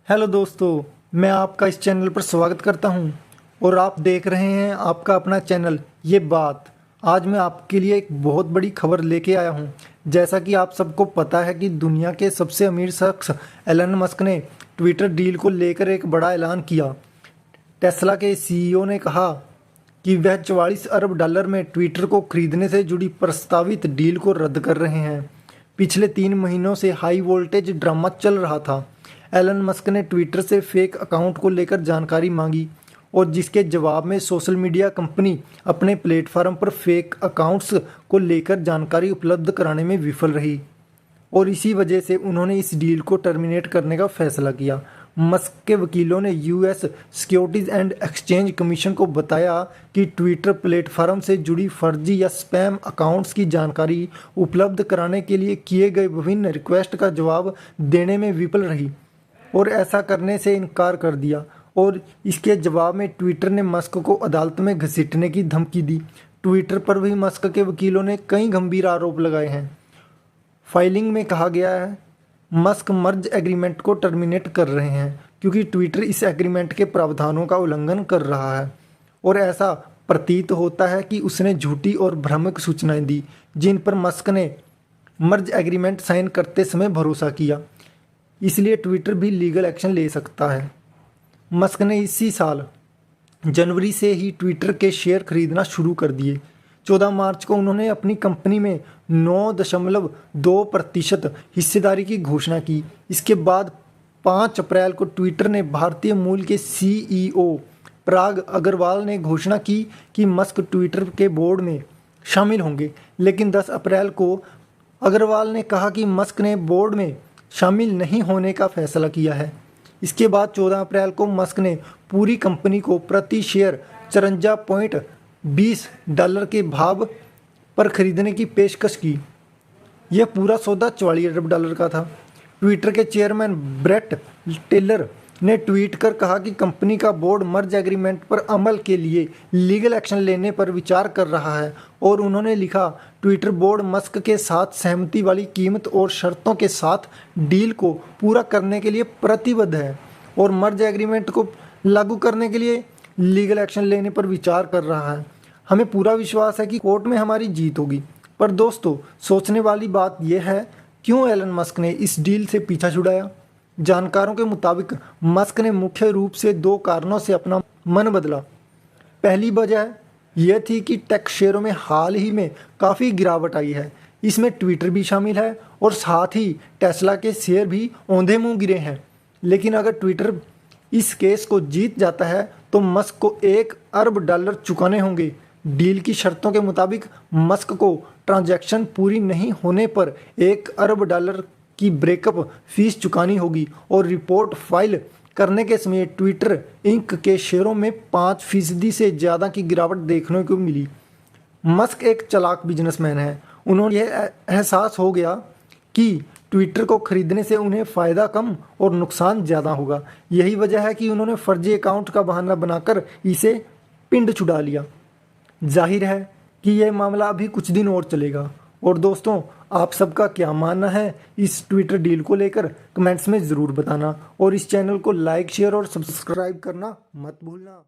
Hello दोस्तों, मैं आपका इस चैनल पर स्वागत करता हूं और आप देख रहे हैं आपका अपना चैनल ये बात। आज मैं आपके लिए एक बहुत बड़ी खबर लेके आया हूं। जैसा कि आप सबको पता है कि दुनिया के सबसे अमीर शख्स एलन मस्क ने ट्विटर डील को लेकर एक बड़ा ऐलान किया। टेस्ला के सीईओ ने कहा कि वह 44 अरब डॉलर में ट्विटर को खरीदने से जुड़ी प्रस्तावित डील को रद्द कर रहे हैं। पिछले 3 महीनों से हाई वोल्टेज ड्रामा चल रहा था। एलन मस्क ने ट्विटर से फेक अकाउंट को लेकर जानकारी मांगी और जिसके जवाब में सोशल मीडिया कंपनी अपने प्लेटफॉर्म पर फेक अकाउंट्स को लेकर जानकारी उपलब्ध कराने में विफल रही और इसी वजह से उन्होंने इस डील को टर्मिनेट करने का फैसला किया। मस्क के वकीलों ने US securities and exchange commission को बताया कि ट्विटर प्लेटफॉर्म से जुड़ी फर्जी या स्पैम अकाउंट्स की जानकारी उपलब्ध कराने के लिए किए गए विभिन्न रिक्वेस्ट का जवाब देने में विफल रही और ऐसा करने से इनकार कर दिया। और इसके जवाब में ट्विटर ने मस्क को अदालत में घसीटने की धमकी दी। ट्विटर पर भी मस्क के वकीलों ने कई गंभीर आरोप लगाए हैं। फाइलिंग में कहा गया है मस्क मर्ज एग्रीमेंट को टर्मिनेट कर रहे हैं क्योंकि ट्विटर इस एग्रीमेंट के प्रावधानों का उल्लंघन कर रहा है और ऐसा प्रतीत होता है कि उसने झूठी और भ्रामक सूचनाएं दी जिन पर मस्क ने मर्ज एग्रीमेंट साइन करते समय भरोसा किया। इसलिए ट्विटर भी लीगल एक्शन ले सकता है। मस्क ने इसी साल जनवरी से ही ट्विटर के शेयर खरीदना शुरू कर दिए। 14 मार्च को उन्होंने अपनी कंपनी में 9.2% हिस्सेदारी की घोषणा की। इसके बाद 5 अप्रैल को ट्विटर ने भारतीय मूल के सीईओ पराग अग्रवाल ने घोषणा की कि मस्क ट्विटर के बोर्ड में शामिल होंगे। लेकिन 10 अप्रैल को अग्रवाल ने कहा कि मस्क ने बोर्ड में शामिल नहीं होने का फैसला किया है। इसके बाद 14 अप्रैल को मस्क ने पूरी कंपनी को प्रति शेयर $54.20 के भाव पर खरीदने की पेशकश की। यह पूरा सौदा $44 अरब का था। ट्विटर के चेयरमैन ब्रेट टेलर ने ट्वीट कर कहा कि कंपनी का बोर्ड मर्ज एग्रीमेंट पर अमल के लिए लीगल एक्शन लेने पर विचार कर रहा है और उन्होंने लिखा, ट्विटर बोर्ड मस्क के साथ सहमति वाली कीमत और शर्तों के साथ डील को पूरा करने के लिए प्रतिबद्ध है और मर्ज एग्रीमेंट को लागू करने के लिए लीगल एक्शन लेने पर विचार कर रहा है। हमें पूरा विश्वास है कि कोर्ट में हमारी जीत होगी। पर दोस्तों, सोचने वाली बात यह है, क्यों एलन मस्क ने इस डील से पीछा छुड़ाया? जानकारों के मुताबिक मस्क ने मुख्य रूप से 2 कारणों से अपना मन बदला। पहली वजह यह थी कि टेक शेयरों में हाल ही में काफ़ी गिरावट आई है। इसमें ट्विटर भी शामिल है और साथ ही टेस्ला के शेयर भी औंधे मुंह गिरे हैं। लेकिन अगर ट्विटर इस केस को जीत जाता है तो मस्क को $1 अरब चुकाने होंगे। डील की शर्तों के मुताबिक मस्क को ट्रांजैक्शन पूरी नहीं होने पर $1 अरब की ब्रेकअप फीस चुकानी होगी और रिपोर्ट फाइल करने के समय ट्विटर इंक के शेयरों में 5% से ज़्यादा की गिरावट देखने को मिली। मस्क एक चालाक बिजनेसमैन है। उन्होंने यह एहसास हो गया कि ट्विटर को खरीदने से उन्हें फ़ायदा कम और नुकसान ज़्यादा होगा। यही वजह है कि उन्होंने फर्जी अकाउंट का बहाना बनाकर इसे पिंड छुड़ा लिया। जाहिर है कि यह मामला अभी कुछ दिन और चलेगा। और दोस्तों, आप सबका क्या मानना है इस ट्विटर डील को लेकर? कमेंट्स में ज़रूर बताना और इस चैनल को लाइक, शेयर और सब्सक्राइब करना मत भूलना।